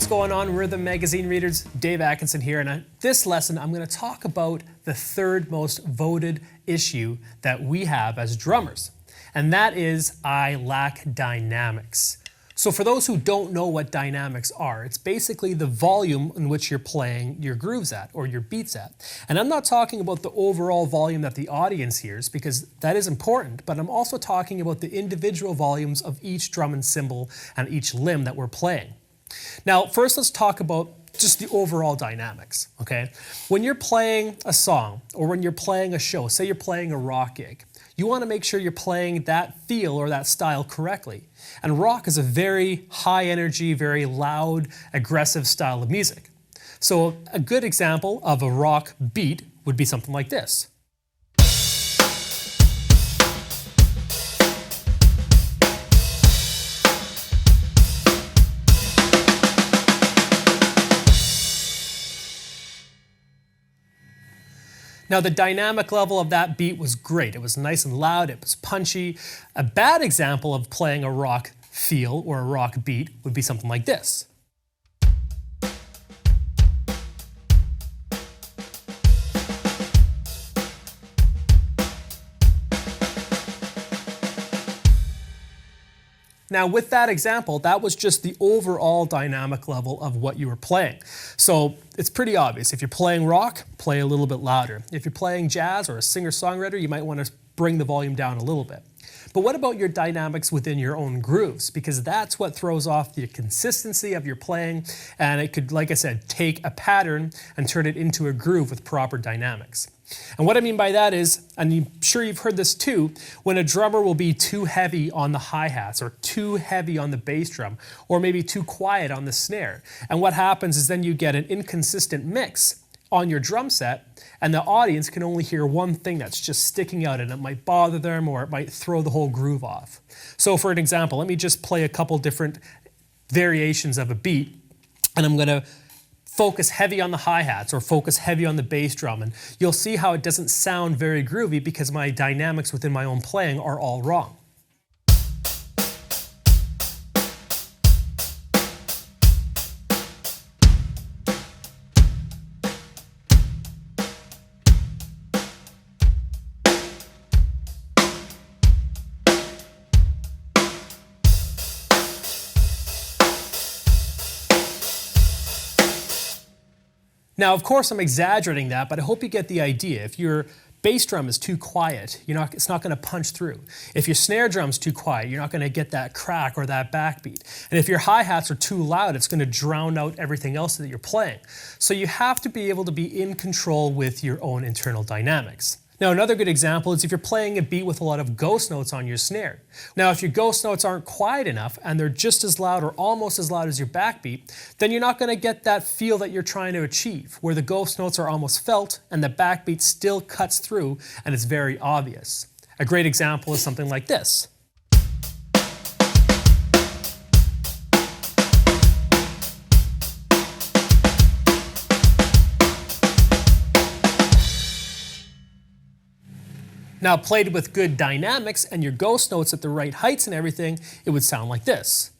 what's going on, Rhythm Magazine readers? Dave Atkinson here, and in this lesson I'm going to talk about the third most voted issue that we have as drummers, and that is I lack dynamics. So for those who don't know what dynamics are, it's basically the volume in which you're playing your grooves at or your beats at. And I'm not talking about the overall volume that the audience hears, because that is important, but I'm also talking about the individual volumes of each drum and cymbal and each limb that we're playing. Now, first let's talk about just the overall dynamics, okay? When you're playing a song or when you're playing a show, say you're playing a rock gig, you want to make sure you're playing that feel or that style correctly. And rock is a very high energy, very loud, aggressive style of music. So a good example of a rock beat would be something like this. Now the dynamic level of that beat was great. It was nice and loud, it was punchy. A bad example of playing a rock feel or a rock beat would be something like this. Now with that example, that was just the overall dynamic level of what you were playing. So it's pretty obvious. If you're playing rock, play a little bit louder. If you're playing jazz or a singer-songwriter, you might want to bring the volume down a little bit. But what about your dynamics within your own grooves? Because that's what throws off the consistency of your playing, and it could, like I said, take a pattern and turn it into a groove with proper dynamics. And what I mean by that is, and I'm sure you've heard this too, when a drummer will be too heavy on the hi-hats or too heavy on the bass drum or maybe too quiet on the snare. And what happens is then you get an inconsistent mix on your drum set, and the audience can only hear one thing that's just sticking out, and it might bother them or it might throw the whole groove off. So for an example, let me just play a couple different variations of a beat, and I'm going to focus heavy on the hi-hats or focus heavy on the bass drum, and you'll see how it doesn't sound very groovy because my dynamics within my own playing are all wrong. Now, of course, I'm exaggerating that, but I hope you get the idea. If your bass drum is too quiet, it's not going to punch through. If your snare drum's too quiet, you're not going to get that crack or that backbeat. And if your hi-hats are too loud, it's going to drown out everything else that you're playing. So you have to be able to be in control with your own internal dynamics. Now, another good example is if you're playing a beat with a lot of ghost notes on your snare. Now, if your ghost notes aren't quiet enough and they're just as loud or almost as loud as your backbeat, then you're not going to get that feel that you're trying to achieve, where the ghost notes are almost felt and the backbeat still cuts through and it's very obvious. A great example is something like this. Now, played with good dynamics and your ghost notes at the right heights and everything, it would sound like this.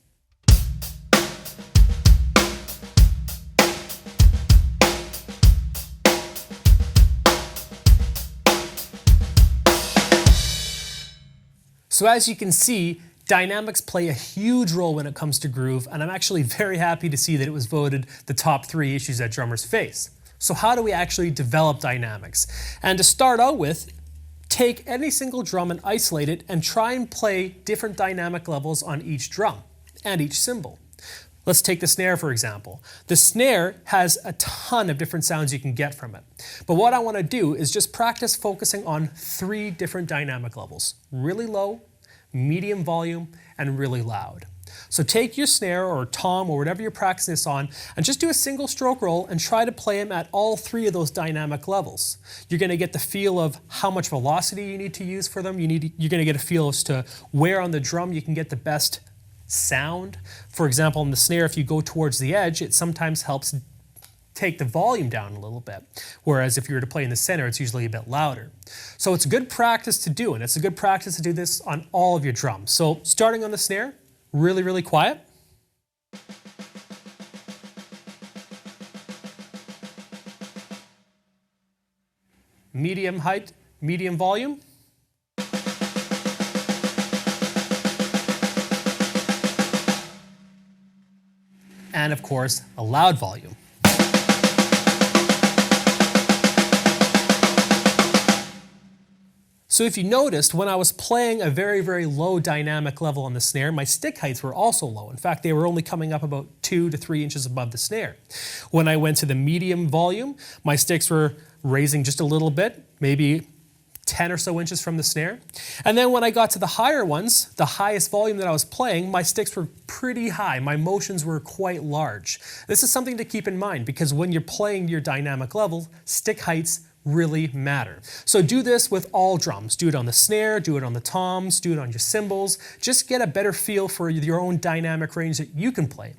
So as you can see, dynamics play a huge role when it comes to groove, and I'm actually very happy to see that it was voted the top 3 issues that drummers face. So how do we actually develop dynamics? And to start out with, take any single drum and isolate it and try and play different dynamic levels on each drum and each cymbal. Let's take the snare, for example. The snare has a ton of different sounds you can get from it. But what I want to do is just practice focusing on 3 different dynamic levels: really low, medium volume, and really loud. So take your snare or tom or whatever you're practicing this on and just do a single stroke roll and try to play them at all 3 of those dynamic levels. You're going to get the feel of how much velocity you need to use for them. You're going to get a feel as to where on the drum you can get the best sound. For example, in the snare, if you go towards the edge, it sometimes helps take the volume down a little bit. Whereas if you were to play in the center, it's usually a bit louder. So it's a good practice to do, and it's a good practice to do this on all of your drums. So starting on the snare, really, really quiet. medium height, medium volume. And of course, a loud volume. So if you noticed, when I was playing a very, very low dynamic level on the snare, my stick heights were also low. In fact, they were only coming up about 2 to 3 inches above the snare. When I went to the medium volume, my sticks were raising just a little bit, maybe 10 or so inches from the snare. And then when I got to the higher ones, the highest volume that I was playing, my sticks were pretty high. My motions were quite large. This is something to keep in mind because when you're playing your dynamic level, stick heights really matter. So do this with all drums. Do it on the snare, do it on the toms, do it on your cymbals. Just get a better feel for your own dynamic range that you can play.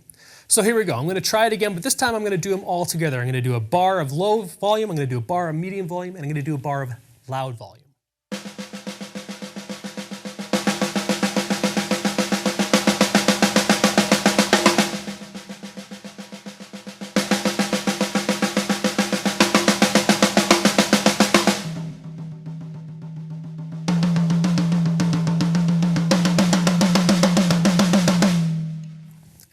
So here we go. I'm going to try it again, but this time I'm going to do them all together. I'm going to do a bar of low volume, I'm going to do a bar of medium volume, and I'm going to do a bar of loud volume.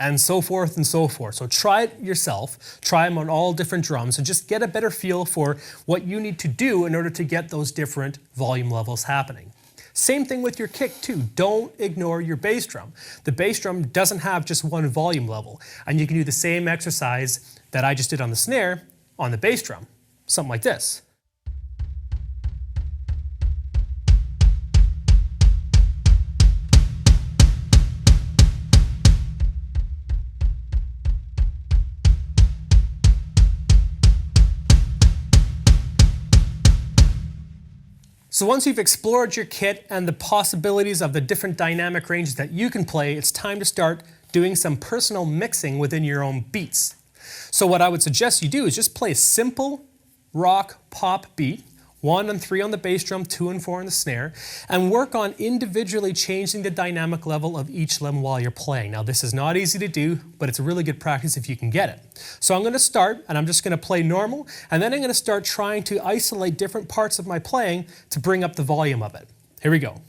And so forth and so forth. So try it yourself, try them on all different drums, and just get a better feel for what you need to do in order to get those different volume levels happening. Same thing with your kick too. Don't ignore your bass drum. The bass drum doesn't have just one volume level, and you can do the same exercise that I just did on the snare on the bass drum. Something like this. So once you've explored your kit and the possibilities of the different dynamic ranges that you can play, it's time to start doing some personal mixing within your own beats. So what I would suggest you do is just play a simple rock pop beat, 1 and 3 on the bass drum, 2 and 4 on the snare, and work on individually changing the dynamic level of each limb while you're playing. Now this is not easy to do, but it's a really good practice if you can get it. So I'm going to start, and I'm just going to play normal, and then I'm going to start trying to isolate different parts of my playing to bring up the volume of it. Here we go.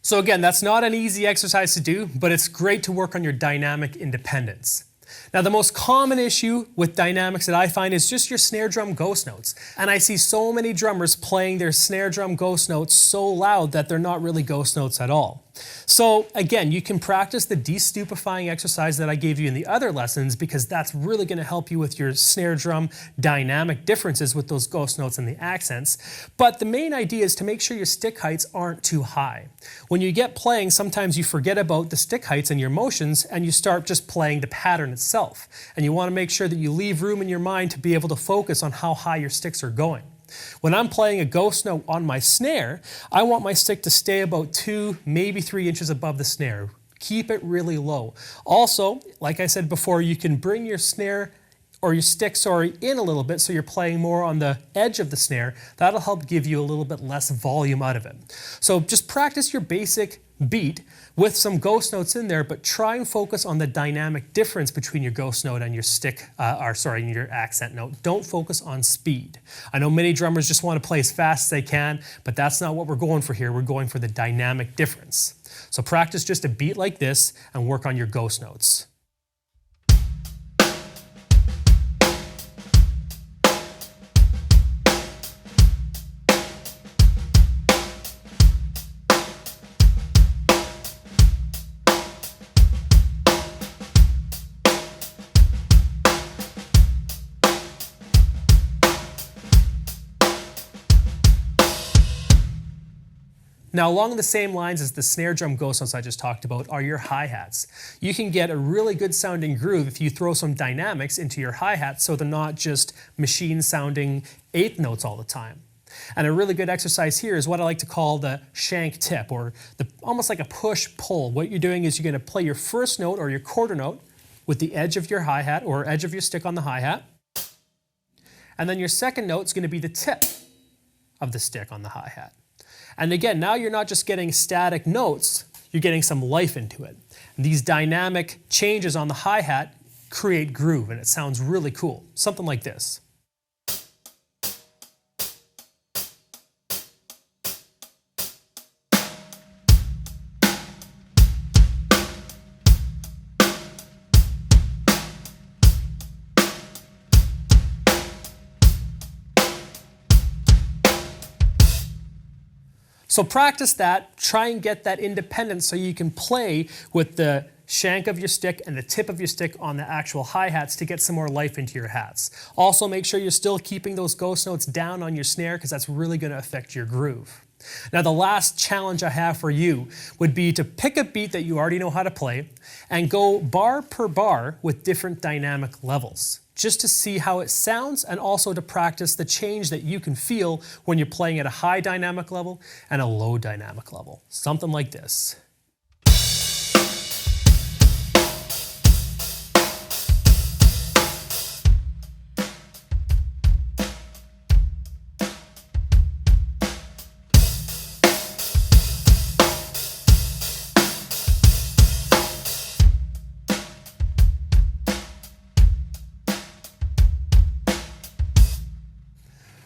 So again, that's not an easy exercise to do, but it's great to work on your dynamic independence. Now the most common issue with dynamics that I find is just your snare drum ghost notes. And I see so many drummers playing their snare drum ghost notes so loud that they're not really ghost notes at all. So again, you can practice the de-stupefying exercise that I gave you in the other lessons because that's really going to help you with your snare drum dynamic differences with those ghost notes and the accents. But the main idea is to make sure your stick heights aren't too high. When you get playing, sometimes you forget about the stick heights and your motions and you start just playing the pattern itself. And you want to make sure that you leave room in your mind to be able to focus on how high your sticks are going. When I'm playing a ghost note on my snare, I want my stick to stay about 2, maybe 3 inches above the snare. Keep it really low. Also, like I said before, you can bring your snare or your stick, in a little bit so you're playing more on the edge of the snare. That'll help give you a little bit less volume out of it. So just practice your basic beat with some ghost notes in there, but try and focus on the dynamic difference between your ghost note and your your accent note. Don't focus on speed. I know many drummers just want to play as fast as they can, but that's not what we're going for here. We're going for the dynamic difference. So practice just a beat like this and work on your ghost notes. Now, along the same lines as the snare drum ghost notes I just talked about are your hi-hats. You can get a really good sounding groove if you throw some dynamics into your hi-hats so they're not just machine sounding eighth notes all the time. And a really good exercise here is what I like to call the shank tip, or almost like a push-pull. What you're doing is you're going to play your first note or your quarter note with the edge of your hi-hat or edge of your stick on the hi-hat. And then your second note is going to be the tip of the stick on the hi-hat. And again, now you're not just getting static notes, you're getting some life into it. And these dynamic changes on the hi-hat create groove, and it sounds really cool. Something like this. So practice that, try and get that independence so you can play with the shank of your stick and the tip of your stick on the actual hi-hats to get some more life into your hats. Also make sure you're still keeping those ghost notes down on your snare because that's really going to affect your groove. Now the last challenge I have for you would be to pick a beat that you already know how to play and go bar per bar with different dynamic levels, just to see how it sounds and also to practice the change that you can feel when you're playing at a high dynamic level and a low dynamic level. Something like this.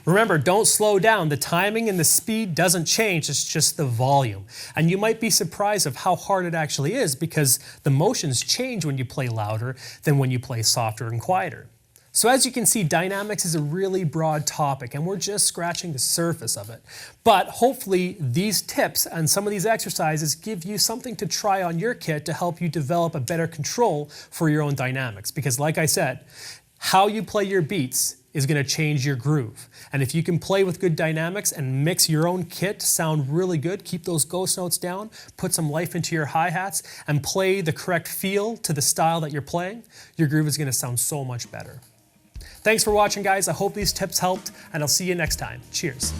Remember, don't slow down. The timing and the speed doesn't change, it's just the volume. And you might be surprised of how hard it actually is because the motions change when you play louder than when you play softer and quieter. So as you can see, dynamics is a really broad topic and we're just scratching the surface of it. But hopefully these tips and some of these exercises give you something to try on your kit to help you develop a better control for your own dynamics. Because like I said, how you play your beats is going to change your groove. And if you can play with good dynamics and mix your own kit to sound really good, keep those ghost notes down, put some life into your hi-hats, and play the correct feel to the style that you're playing, your groove is going to sound so much better. Thanks for watching, guys. I hope these tips helped, and I'll see you next time. Cheers.